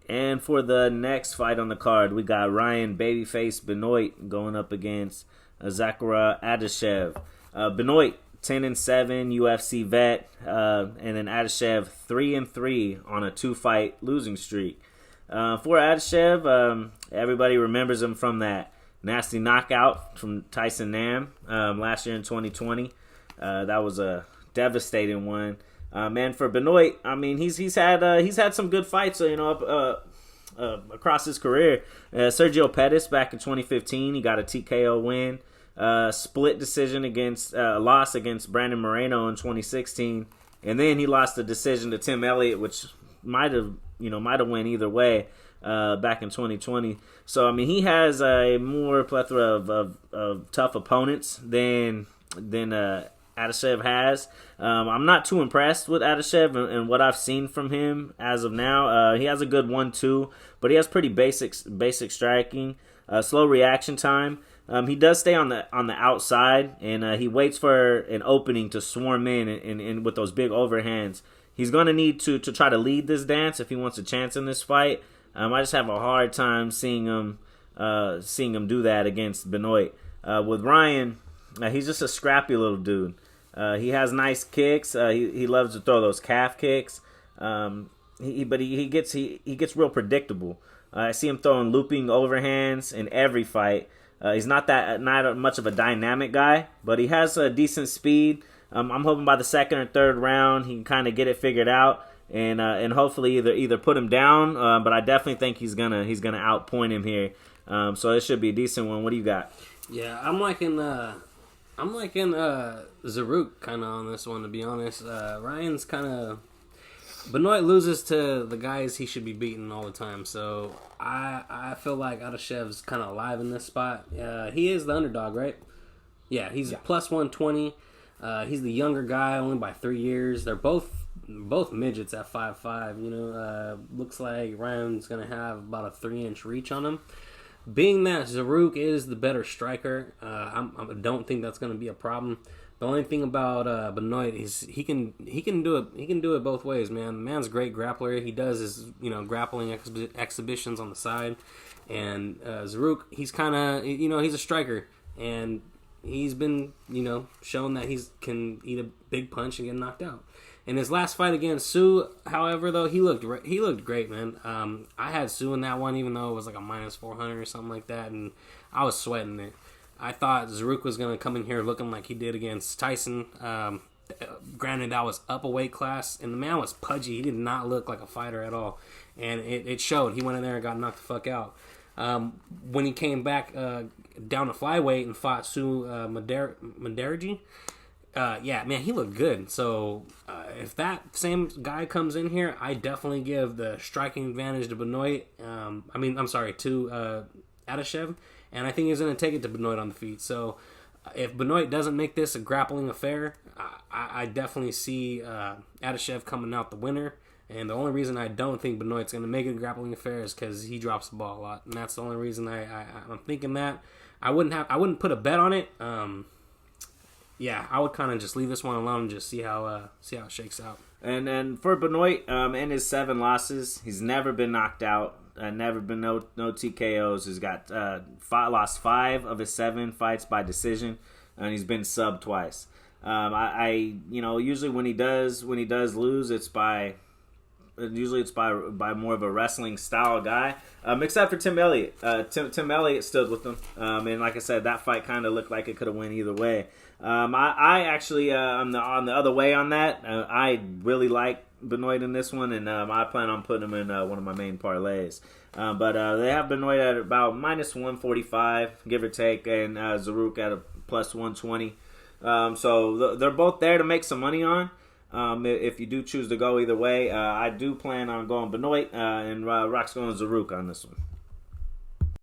And for the next fight on the card, we got Ryan Babyface Benoit going up against Zarrukh Adashev. Benoit 10-7 UFC vet, and then Adashev 3-3 on a 2-fight losing streak. For Adashev, everybody remembers him from that nasty knockout from Tyson Nam last year in 2020. That was a devastating one. And for Benoit, I mean, he's had some good fights, across his career. Sergio Pettis back in 2015, he got a TKO win. Split decision loss against Brandon Moreno in 2016, and then he lost the decision to Tim Elliott, which might have went either way back in 2020. So I mean, he has a more plethora of tough opponents than Adashev has. I'm not too impressed with Adashev and what I've seen from him as of now. He has a good 1-2, but he has pretty basic striking, slow reaction time. He does stay on the outside, and he waits for an opening to swarm in with those big overhands. He's going to need to try to lead this dance if he wants a chance in this fight. I just have a hard time seeing him do that against Benoit. With Ryan, he's just a scrappy little dude. He has nice kicks. He loves to throw those calf kicks. He gets real predictable. I see him throwing looping overhands in every fight. He's not much of a dynamic guy, but he has a decent speed. I'm hoping by the second or third round he can kind of get it figured out and hopefully either put him down. But I definitely think he's gonna outpoint him here. So it should be a decent one. What do you got? Yeah, I'm liking Zarrukh kind of on this one, to be honest. Ryan's kind of... Benoit loses to the guys he should be beating all the time, so I feel like Adashev's kind of alive in this spot. He is the underdog, right? Yeah, he's plus 120. He's the younger guy, only by 3 years. They're both midgets at 5'5". Looks like Ryan's going to have about a 3-inch reach on him. Being that Zarrukh is the better striker, I don't think that's going to be a problem. The only thing about Benoit is he can do it. He can do it both ways, man. The man's a great grappler. He does his grappling exhibitions on the side, and Zarrukh, he's kind of he's a striker, and he's been shown that he can eat a big punch and get knocked out. In his last fight against Sue, however, though, he looked great, man. I had Sue in that one, even though it was like a minus 400 or something like that, and I was sweating it. I thought Zarrukh was going to come in here looking like he did against Tyson. Granted, that was up a weight class, and the man was pudgy. He did not look like a fighter at all, and it showed. He went in there and got knocked the fuck out. When he came back down to flyweight and fought Sue Madarji, man, he looked good. So if that same guy comes in here, I definitely give the striking advantage to Benoit. To Adashev. And I think he's going to take it to Benoit on the feet. So if Benoit doesn't make this a grappling affair, I definitely see Adashev coming out the winner. And the only reason I don't think Benoit's going to make it a grappling affair is because he drops the ball a lot. And that's the only reason I'm thinking that. I wouldn't put a bet on it. I would kind of just leave this one alone and just see how it shakes out. And for Benoit, in his 7 losses, he's never been knocked out. Never been no TKOs. He's got lost 5 of his 7 fights by decision, and he's been subbed twice. Usually when he does lose, it's by more of a wrestling style guy, except for Tim Elliott. Tim Elliott stood with him, and like I said, that fight kind of looked like it could have went either way. I actually on the other way on that. I really like Benoit in this one, and I plan on putting him in one of my main parlays. But they have Benoit at about minus 145, give or take, and Zarrukh at a plus 120. So they're both there to make some money on. If you do choose to go either way, I do plan on going Benoit, and Rock's going Zarrukh on this one.